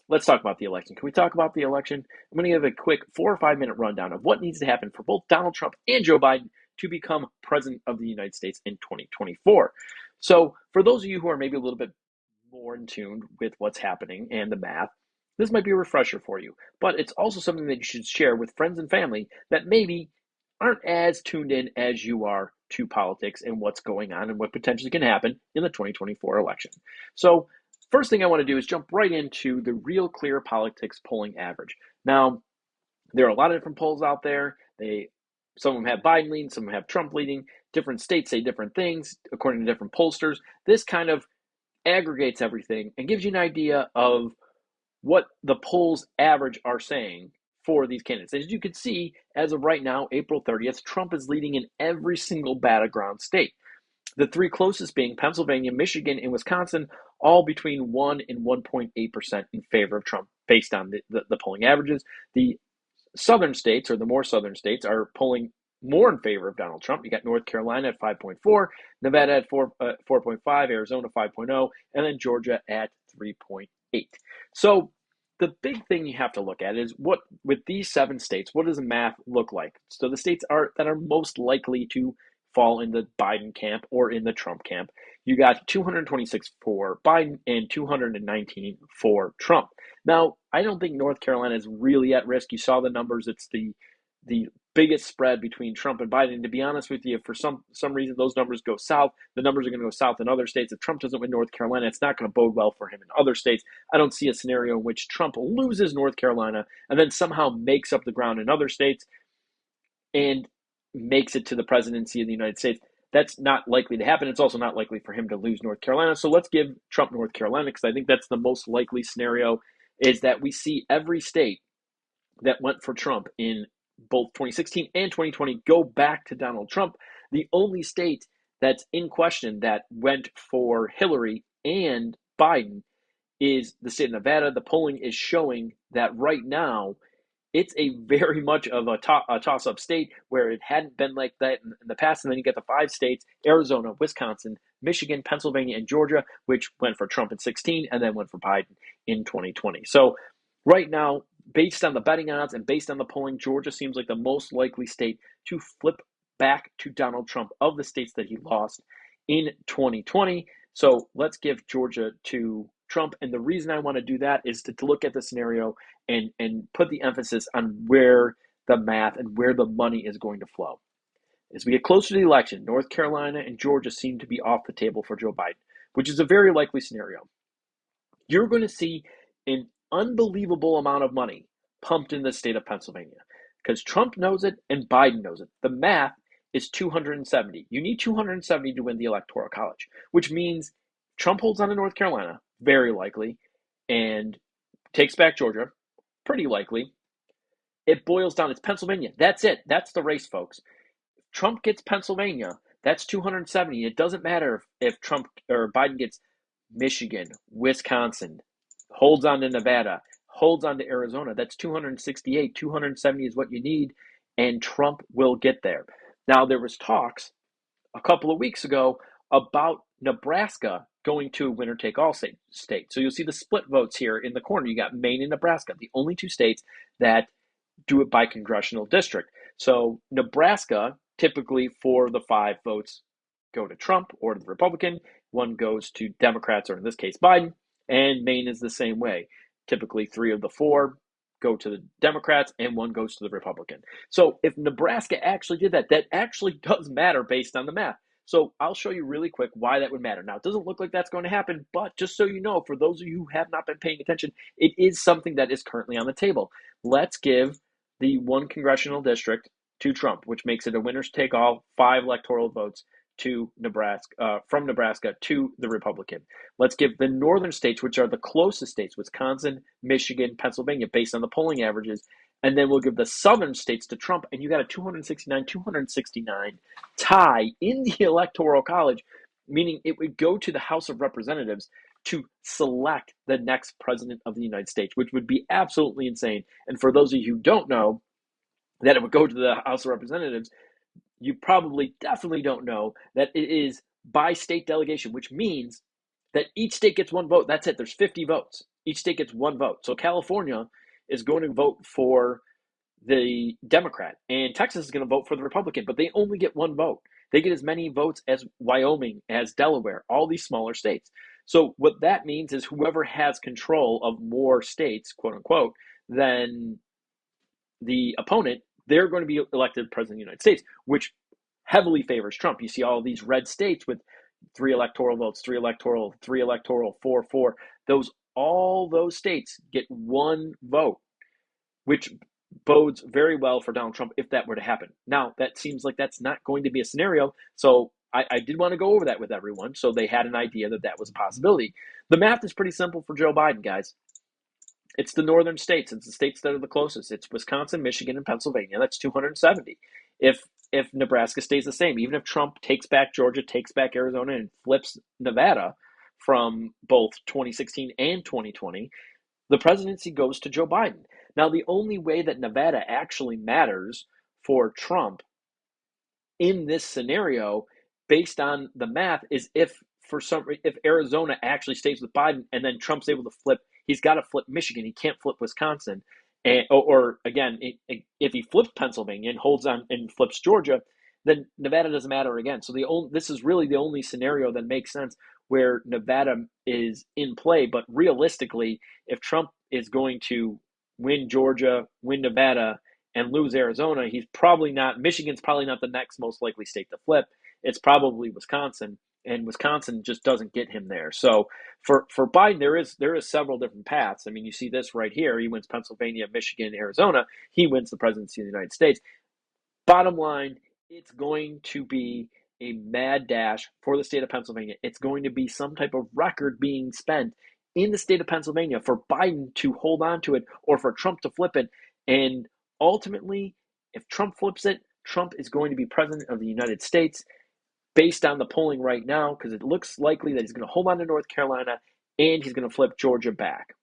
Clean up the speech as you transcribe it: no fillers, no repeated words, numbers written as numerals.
let's talk about the election. Can we talk about the election? I'm going to give a quick 4 or 5 minute rundown of what needs to happen for both Donald Trump and Joe Biden to become president of the United States in 2024. So, for those of you who are maybe a little bit more in tune with what's happening and the math, this might be a refresher for you. But it's also something that you should share with friends and family that maybe aren't as tuned in as you are to politics and what's going on and what potentially can happen in the 2024 election. So, first thing I want to do is jump right into the Real Clear Politics polling average. Now, there are a lot of different polls out there. Some of them have Biden leading, some of them have Trump leading. Different states say different things according to different pollsters. This kind of aggregates everything and gives you an idea of what the polls average are saying for these candidates. As you can see, as of right now, April 30th, Trump is leading in every single battleground state. The three closest being Pennsylvania, Michigan, and Wisconsin, all between 1 and 1.8% in favor of Trump based on the polling averages. The southern states, or the more southern states, are polling more in favor of Donald Trump. You got North Carolina at 5.4, Nevada at 4.5, Arizona 5.0, and then Georgia at 3.8. So the big thing you have to look at is what, with these 7 states, what does the math look like? So the states that are most likely to fall in the Biden camp or in the Trump camp. You got 226 for Biden and 219 for Trump. Now, I don't think North Carolina is really at risk. You saw the numbers. It's the biggest spread between Trump and Biden. And to be honest with you, for some reason those numbers go south. The numbers are going to go south in other states. If Trump doesn't win North Carolina, it's not going to bode well for him in other states. I don't see a scenario in which Trump loses North Carolina and then somehow makes up the ground in other states and makes it to the presidency of the United States. That's not likely to happen. It's also not likely for him to lose North Carolina. So let's give Trump North Carolina, because I think that's the most likely scenario, is that we see every state that went for Trump in both 2016 and 2020 go back to Donald Trump. The only state that's in question that went for Hillary and Biden is the state of Nevada. The polling is showing that right now it's a very much of a toss-up state where it hadn't been like that in the past. And then you get the 5 states, Arizona, Wisconsin, Michigan, Pennsylvania, and Georgia, which went for Trump in 2016 and then went for Biden in 2020. So right now, based on the betting odds and based on the polling, Georgia seems like the most likely state to flip back to Donald Trump of the states that he lost in 2020. So let's give Georgia to Trump. And the reason I want to do that is to look at the scenario and put the emphasis on where the math and where the money is going to flow. As we get closer to the election, North Carolina and Georgia seem to be off the table for Joe Biden, which is a very likely scenario. You're going to see an unbelievable amount of money pumped in the state of Pennsylvania because Trump knows it and Biden knows it. The math is 270. You need 270 to win the Electoral College, which means Trump holds on to North Carolina, very likely, and takes back Georgia, pretty likely. It boils down. It's Pennsylvania. That's it. That's the race, folks. If Trump gets Pennsylvania, that's 270. It doesn't matter if Trump or Biden gets Michigan, Wisconsin, holds on to Nevada, holds on to Arizona. That's 268. 270 is what you need, and Trump will get there. Now, there was talks a couple of weeks ago about Nebraska going to a winner-take-all state. So you'll see the split votes here in the corner. You got Maine and Nebraska, the only 2 states that do it by congressional district. So Nebraska, typically 4 of the 5 votes go to Trump or to the Republican. 1 goes to Democrats, or in this case, Biden. And Maine is the same way. Typically 3 of the 4 go to the Democrats and 1 goes to the Republican. So if Nebraska actually did that, that actually does matter based on the math. So I'll show you really quick why that would matter. Now, it doesn't look like that's going to happen, but just so you know, for those of you who have not been paying attention, it is something that is currently on the table. Let's give the 1 congressional district to Trump, which makes it a winners take all, 5 electoral votes to Nebraska, from Nebraska to the Republican. Let's give the northern states, which are the closest states, Wisconsin, Michigan, Pennsylvania, based on the polling averages, and then we'll give the southern states to Trump, and you got a 269 tie in the Electoral College, meaning it would go to the House of Representatives to select the next president of the United States, which would be absolutely insane. And for those of you who don't know that it would go to the House of Representatives, you probably definitely don't know that it is by state delegation, which means that each state gets 1 vote. That's it. There's 50 votes. each state gets one vote. So California is going to vote for the Democrat, and Texas is going to vote for the Republican, but they only get one vote. They get as many votes as Wyoming, as Delaware, all these smaller states. So what that means is whoever has control of more states, quote unquote, than the opponent, they're going to be elected president of the United States, which heavily favors Trump. You see all these red states with three electoral votes, three electoral, 4-4. All those states get one vote, which bodes very well for Donald Trump if that were to happen. Now, that seems like that's not going to be a scenario. So I did want to go over that with everyone so they had an idea that that was a possibility. The math is pretty simple for Joe Biden, guys. It's the northern states. It's the states that are the closest. It's Wisconsin, Michigan, and Pennsylvania. That's 270. If Nebraska stays the same, even if Trump takes back Georgia, takes back Arizona, and flips Nevada from both 2016 and 2020, the presidency goes to Joe Biden. Now, the only way that Nevada actually matters for Trump in this scenario, based on the math, is if Arizona actually stays with Biden and then Trump's able to flip, he's got to flip Michigan. He can't flip Wisconsin. Or again, if he flips Pennsylvania and holds on and flips Georgia, then Nevada doesn't matter again. So this is really the only scenario that makes sense where Nevada is in play. But realistically, if Trump is going to win Georgia, win Nevada, and lose Arizona, Michigan's probably not the next most likely state to flip. It's probably Wisconsin, and Wisconsin just doesn't get him there. So for Biden, there is several different paths. I mean, you see this right here. He wins Pennsylvania, Michigan, Arizona. He wins the presidency of the United States. Bottom line, it's going to be a mad dash for the state of Pennsylvania. It's going to be some type of record being spent in the state of Pennsylvania for Biden to hold on to it or for Trump to flip it. And ultimately, if Trump flips it, Trump is going to be president of the United States based on the polling right now, because it looks likely that he's going to hold on to North Carolina and he's going to flip Georgia back.